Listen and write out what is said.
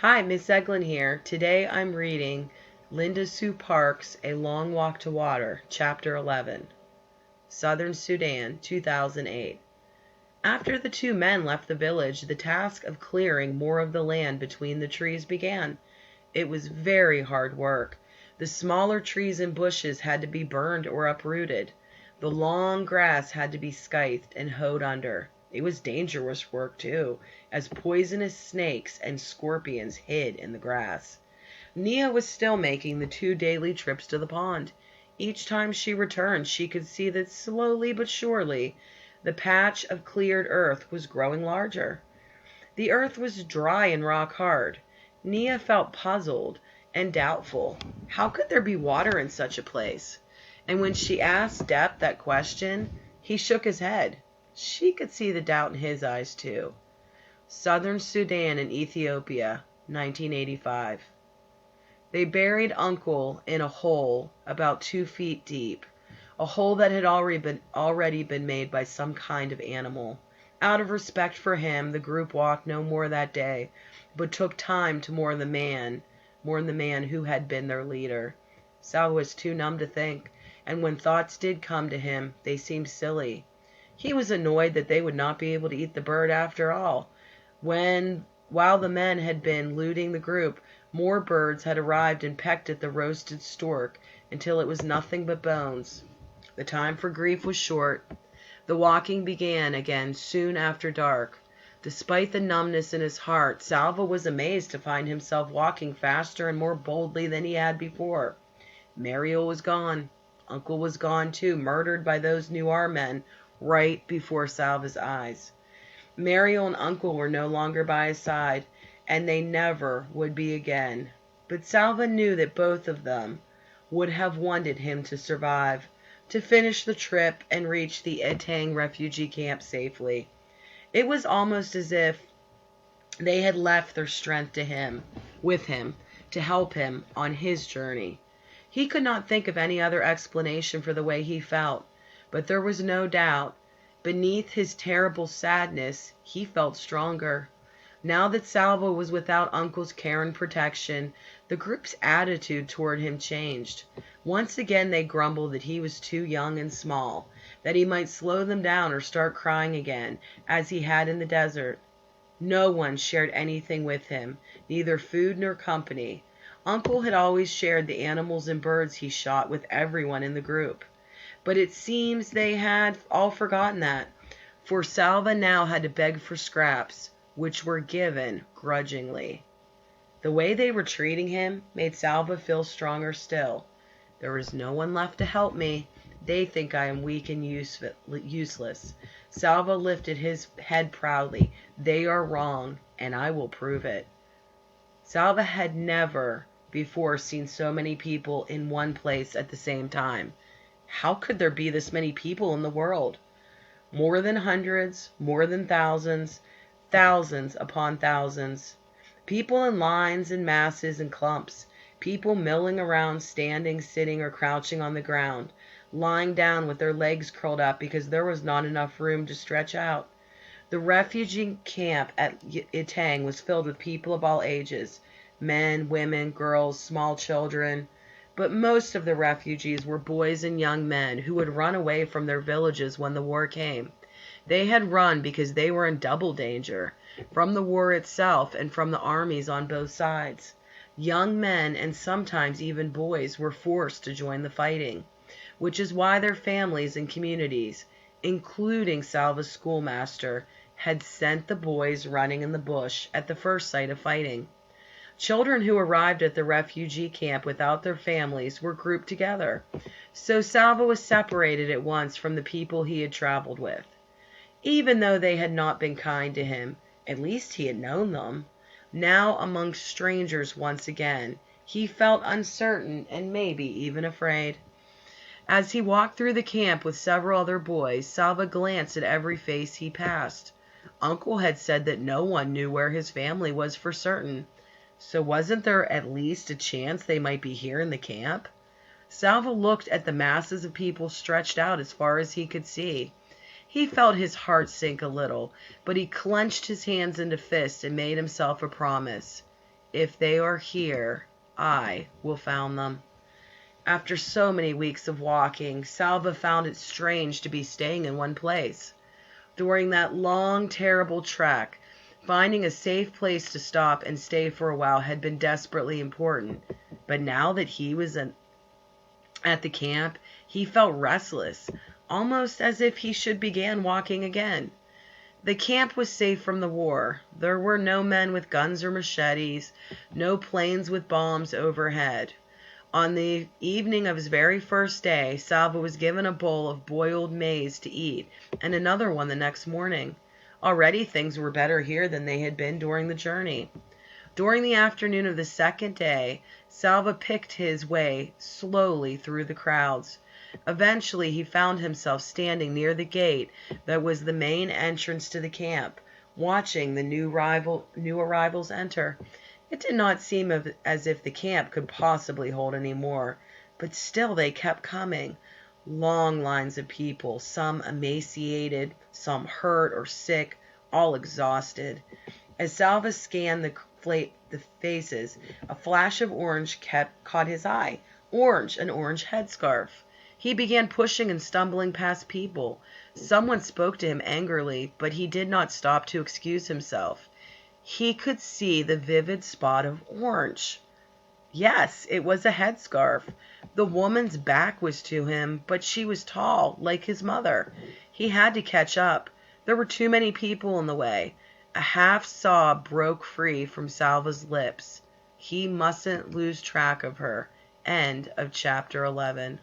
Hi, Miss Eglin here. Today I'm reading Linda Sue Parks' A Long Walk to Water, Chapter 11, Southern Sudan, 2008. After the two men left the village, the task of clearing more of the land between the trees began. It was very hard work. The smaller trees and bushes had to be burned or uprooted. The long grass had to be scythed and hoed under. It was dangerous work, too, as poisonous snakes and scorpions hid in the grass. Nia was still making the 2 daily trips to the pond. Each time she returned, she could see that slowly but surely the patch of cleared earth was growing larger. The earth was dry and rock hard. Nia felt puzzled and doubtful. How could there be water in such a place? And when she asked Depp that question, he shook his head. She could see the doubt in his eyes, too. Southern Sudan and Ethiopia, 1985. They buried Uncle in a hole about 2 feet deep, a hole that had already been made by some kind of animal. Out of respect for him, the group walked no more that day, but took time to mourn the man who had been their leader. Salva was too numb to think, and when thoughts did come to him, they seemed silly. He was annoyed that they would not be able to eat the bird after all. While the men had been looting the group, more birds had arrived and pecked at the roasted stork until it was nothing but bones. The time for grief was short. The walking began again soon after dark. Despite the numbness in his heart, Salva was amazed to find himself walking faster and more boldly than he had before. Mariel was gone. Uncle was gone too, murdered by those Nuar men right before Salva's eyes. Mariel and Uncle were no longer by his side, and they never would be again. But Salva knew that both of them would have wanted him to survive, to finish the trip and reach the Itang refugee camp safely. It was almost as if they had left their strength with him, to help him on his journey. He could not think of any other explanation for the way he felt, but there was no doubt. Beneath his terrible sadness, he felt stronger. Now that Salva was without Uncle's care and protection, the group's attitude toward him changed. Once again they grumbled that he was too young and small, that he might slow them down or start crying again, as he had in the desert. No one shared anything with him, neither food nor company. Uncle had always shared the animals and birds he shot with everyone in the group. But it seems they had all forgotten that, for Salva now had to beg for scraps, which were given grudgingly. The way they were treating him made Salva feel stronger still. There is no one left to help me. They think I am weak and useless. Salva lifted his head proudly. They are wrong, and I will prove it. Salva had never before seen so many people in one place at the same time. How could there be this many people in the world? More than hundreds, more than thousands, thousands upon thousands. People in lines and masses and clumps. People milling around, standing, sitting, or crouching on the ground, lying down with their legs curled up because there was not enough room to stretch out. The refugee camp at Itang was filled with people of all ages, men, women, girls, small children. But most of the refugees were boys and young men who had run away from their villages when the war came. They had run because they were in double danger, from the war itself and from the armies on both sides. Young men and sometimes even boys were forced to join the fighting, which is why their families and communities, including Salva's schoolmaster, had sent the boys running in the bush at the first sight of fighting. Children who arrived at the refugee camp without their families were grouped together, so Salva was separated at once from the people he had traveled with. Even though they had not been kind to him, at least he had known them. Now among strangers once again, he felt uncertain and maybe even afraid. As he walked through the camp with several other boys, Salva glanced at every face he passed. Uncle had said that no one knew where his family was for certain. So wasn't there at least a chance they might be here in the camp? Salva looked at the masses of people stretched out as far as he could see. He felt his heart sink a little, but he clenched his hands into fists and made himself a promise. If they are here, I will found them. After so many weeks of walking, Salva found it strange to be staying in one place. During that long, terrible trek, finding a safe place to stop and stay for a while had been desperately important. But now that he was at the camp, he felt restless, almost as if he should begin walking again. The camp was safe from the war. There were no men with guns or machetes, no planes with bombs overhead. On the evening of his very first day, Salva was given a bowl of boiled maize to eat, and another one the next morning. Already things were better here than they had been during the journey. During the afternoon of the second day, Salva picked his way slowly through the crowds. Eventually, he found himself standing near the gate that was the main entrance to the camp, watching the new arrivals enter. It did not seem as if the camp could possibly hold any more, but still they kept coming. Long lines of people, some emaciated, some hurt or sick, all exhausted. As Salva scanned the faces, a flash of orange caught his eye. Orange, an orange headscarf. He began pushing and stumbling past people. Someone spoke to him angrily, but he did not stop to excuse himself. He could see the vivid spot of orange. Yes, it was a headscarf. The woman's back was to him, but she was tall, like his mother. He had to catch up. There were too many people in the way. A half sob broke free from Salva's lips. He mustn't lose track of her. End of chapter 11.